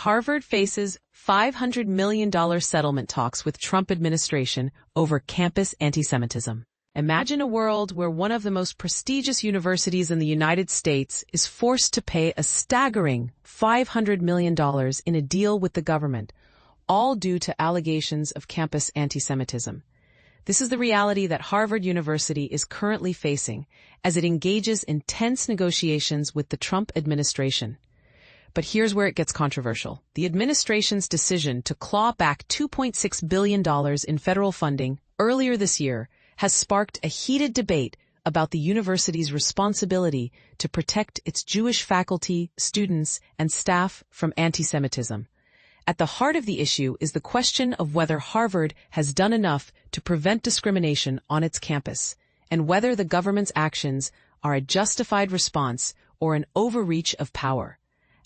Harvard faces $500 million settlement talks with Trump administration over campus antisemitism. Imagine a world where one of the most prestigious universities in the United States is forced to pay a staggering $500 million in a deal with the government, all due to allegations of campus antisemitism. This is the reality that Harvard University is currently facing as it engages in tense negotiations with the Trump administration. But here's where it gets controversial. The administration's decision to claw back $2.6 billion in federal funding earlier this year has sparked a heated debate about the university's responsibility to protect its Jewish faculty, students, and staff from antisemitism. At the heart of the issue is the question of whether Harvard has done enough to prevent discrimination on its campus, and whether the government's actions are a justified response or an overreach of power.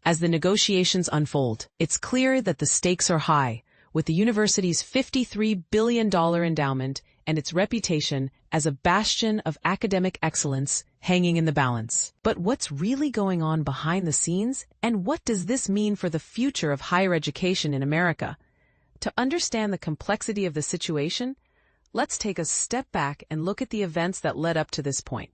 As the negotiations unfold, it's clear that the stakes are high, with the university's $53 billion endowment and its reputation as a bastion of academic excellence hanging in the balance. But what's really going on behind the scenes, and what does this mean for the future of higher education in America? To understand the complexity of the situation, let's take a step back and look at the events that led up to this point.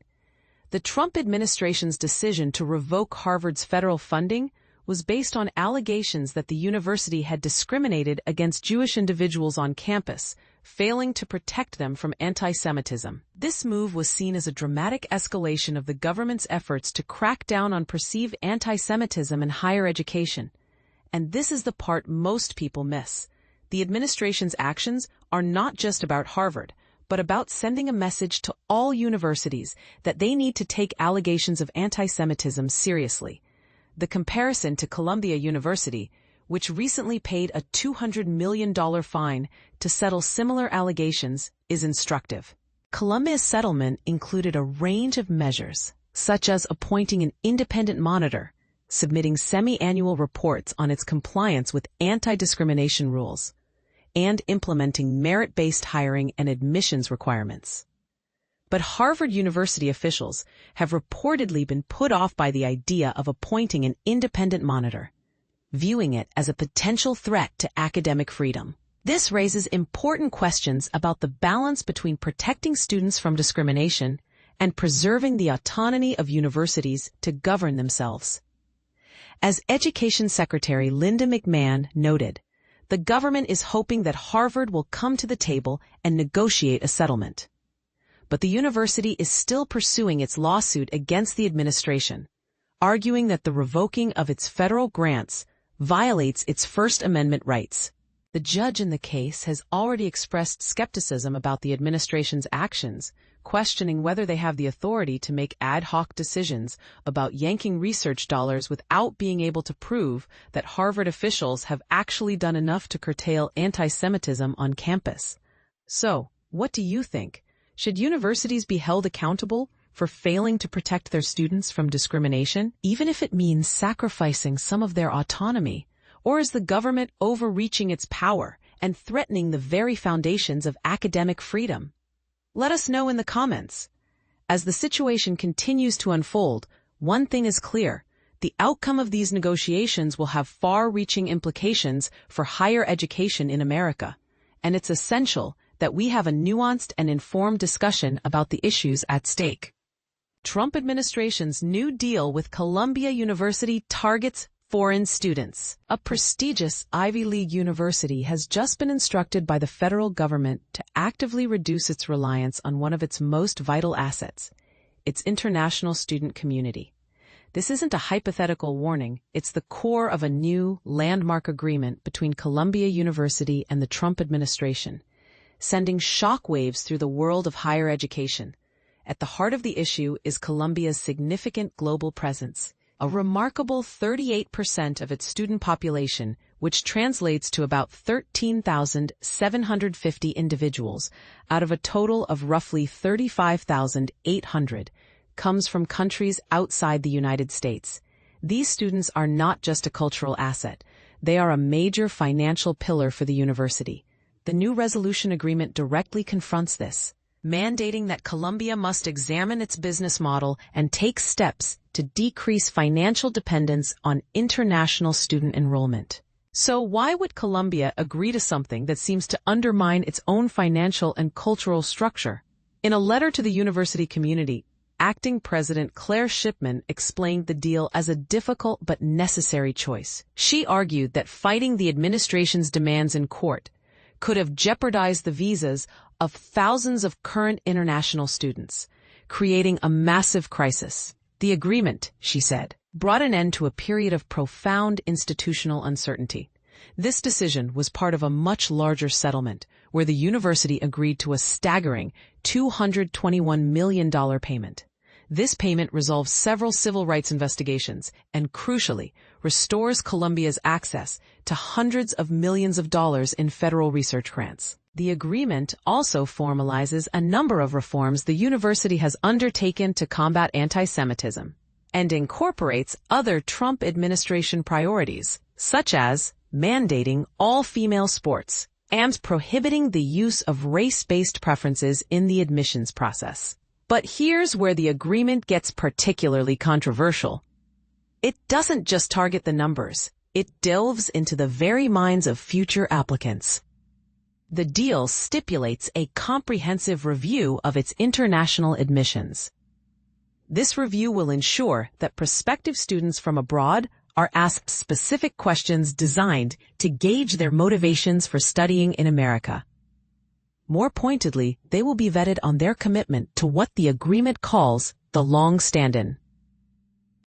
The Trump administration's decision to revoke Harvard's federal funding was based on allegations that the university had discriminated against Jewish individuals on campus, failing to protect them from anti-Semitism. This move was seen as a dramatic escalation of the government's efforts to crack down on perceived anti-Semitism in higher education. And this is the part most people miss. The administration's actions are not just about Harvard, but about sending a message to all universities that they need to take allegations of anti-Semitism seriously. The comparison to Columbia University, which recently paid a $200 million fine to settle similar allegations, is instructive. Columbia's settlement included a range of measures, such as appointing an independent monitor, submitting semi-annual reports on its compliance with anti-discrimination rules, and implementing merit-based hiring and admissions requirements. But Harvard University officials have reportedly been put off by the idea of appointing an independent monitor, viewing it as a potential threat to academic freedom. This raises important questions about the balance between protecting students from discrimination and preserving the autonomy of universities to govern themselves. As Education Secretary Linda McMahon noted, the government is hoping that Harvard will come to the table and negotiate a settlement. But the university is still pursuing its lawsuit against the administration, arguing that the revoking of its federal grants violates its First Amendment rights. The judge in the case has already expressed skepticism about the administration's actions, questioning whether they have the authority to make ad hoc decisions about yanking research dollars without being able to prove that Harvard officials have actually done enough to curtail anti-Semitism on campus. So, what do you think? Should universities be held accountable for failing to protect their students from discrimination, even if it means sacrificing some of their autonomy? Or is the government overreaching its power and threatening the very foundations of academic freedom? Let us know in the comments. As the situation continues to unfold, one thing is clear: the outcome of these negotiations will have far-reaching implications for higher education in America, and it's essential that we have a nuanced and informed discussion about the issues at stake. Trump administration's new deal with Columbia University targets foreign students. A prestigious Ivy League university has just been instructed by the federal government to actively reduce its reliance on one of its most vital assets, its international student community. This isn't a hypothetical warning, it's the core of a new landmark agreement between Columbia University and the Trump administration, sending shockwaves through the world of higher education. At the heart of the issue is Columbia's significant global presence. A remarkable 38% of its student population, which translates to about 13,750 individuals out of a total of roughly 35,800, comes from countries outside the United States. These students are not just a cultural asset, they are a major financial pillar for the university. The new resolution agreement directly confronts this, mandating that Columbia must examine its business model and take steps to decrease financial dependence on international student enrollment. So why would Colombia agree to something that seems to undermine its own financial and cultural structure? In a letter to the university community, Acting President Claire Shipman explained the deal as a difficult but necessary choice. She argued that fighting the administration's demands in court could have jeopardized the visas of thousands of current international students, creating a massive crisis. The agreement, she said, brought an end to a period of profound institutional uncertainty. This decision was part of a much larger settlement where the university agreed to a staggering $221 million payment. This payment resolves several civil rights investigations and, crucially, restores Colombia's access to hundreds of millions of dollars in federal research grants. The agreement also formalizes a number of reforms the university has undertaken to combat anti-Semitism and incorporates other Trump administration priorities, such as mandating all-female sports and prohibiting the use of race-based preferences in the admissions process. But here's where the agreement gets particularly controversial. It doesn't just target the numbers, it delves into the very minds of future applicants. The deal stipulates a comprehensive review of its international admissions. This review will ensure that prospective students from abroad are asked specific questions designed to gauge their motivations for studying in America. More pointedly, they will be vetted on their commitment to what the agreement calls the long stand-in.